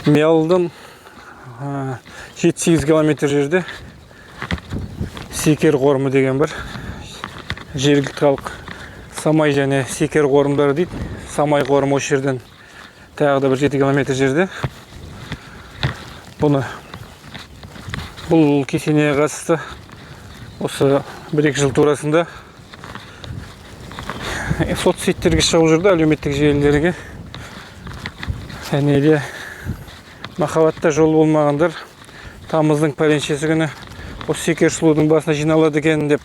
Миялыдан 7-8 километр жерде Секер қорымы деген бір. Жергілікті халық Самай және Секер қорымдары дейді. Самай қорымы осы жерден тағы да бір 7 километр жерде. Бұл кесенеге қатысты осы 1-2 жыл турасында соцсеттерге шығып жүрді, әлеуметтік желілерге. Және де махаббатта жол болмағандар тамыздың пәленшесі күні осы Секер сұлудың басына жиналады екен деп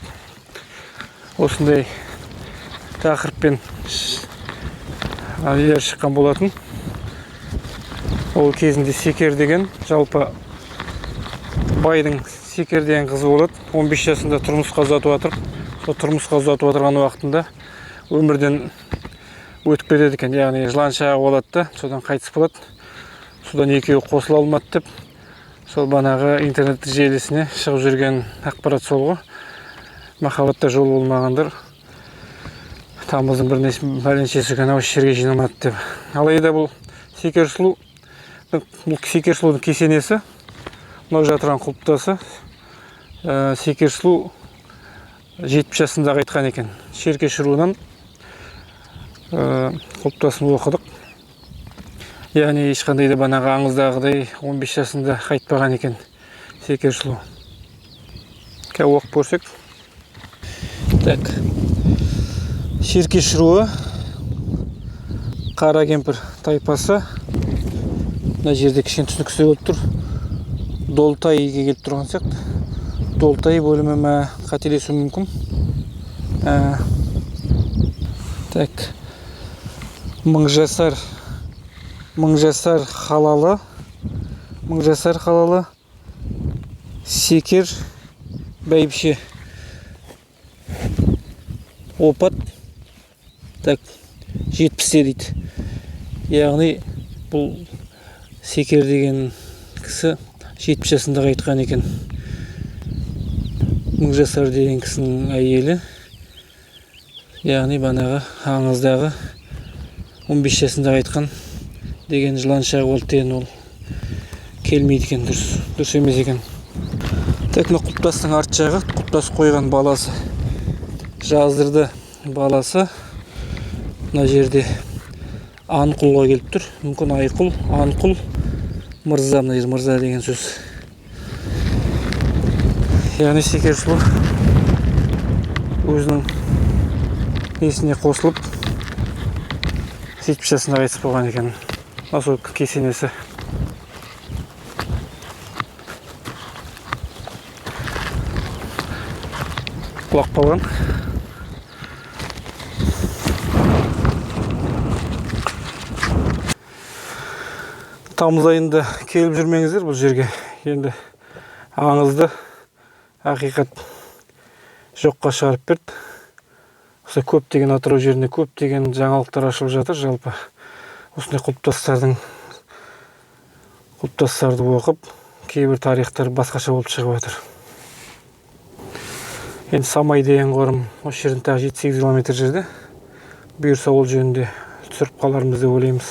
осындай тақырыппен әлілер шыққан болатын. Ол кезінде Секер деген жалпы байдың Секер деген қызы болады. 15 жасында тұрмысқа ұзатып жатыр. Сол тұрмысқа ұзатып отырған уақытында өмірден өтіп кетеді екен. Яғни жыланшағы болады да, содан қайтыс болады. Содан екеуі қосыла алмады деп, сол банағы интернет желісіне шығып жүрген ақпарат сол ғой. Махаббатта жол болмағандар тамыздың пәленшесі күні осы жерге жиналмады деп. Алайда бұл Секер сұлудың кесенесі, мынау жатырған құлпытасы. Секер сұлу 70 жасында қайтқан екен. Шеркеш руынан құлпытасын оқыдық. Яғни ешқандай да банағы аңыздағыдай 15 жасында қайтпаған екен Секер сұлу. Оқып көрсек. Так. Шеркеш руы қара кемпір тайпасы. Мына жерде кішкене түсініксіз болып тұр. Долтайға келіп тұрған сияқты. Долтай бөлімі ме қателесу мүмкін. Так. Мыңжасар қалалы Секер бәйбіше опат. Так, 70-те дейді. Яғни бұл Секер деген кісі 70 жасында қайтқан екен. Мыңжасар деген кісінің әйелі. Яғни банағы аңыздағы 15 жасында қайтқан деген жыланшағы болды деген ол келмейді екен, дұрыс емес екен. Так, мына құлпытастың арт жағы, құлпытас қойған баласы. Жаздырды баласы. Мына жерде Анқұлға келіп тұр. Мүмкін Айқұл, Анқұл, мырза, мына жер мырза деген сөз. Яғни Секер сұлу өзінің несіне қосылып 70 жасында қайтыс болған екен. Осы кесенесі. Құлап қалған. Тамыз айында келіп жүрмеңіздер бұл жерге. Енді аңызды ақиқат жоққа шығарып берді. Осы көптеген атырау жерінде көптеген жаңалықтар ашылып жатыр. Жалпы осындай құлпытастарды оқып, кейбір тарихтар басқаша болып шығып жатыр. Енді Самай деген қорым осы жерден тағы 7-8 километр жерде. Бұйырса ол жөнінде түсіріп қалармыз деп ойлаймыз.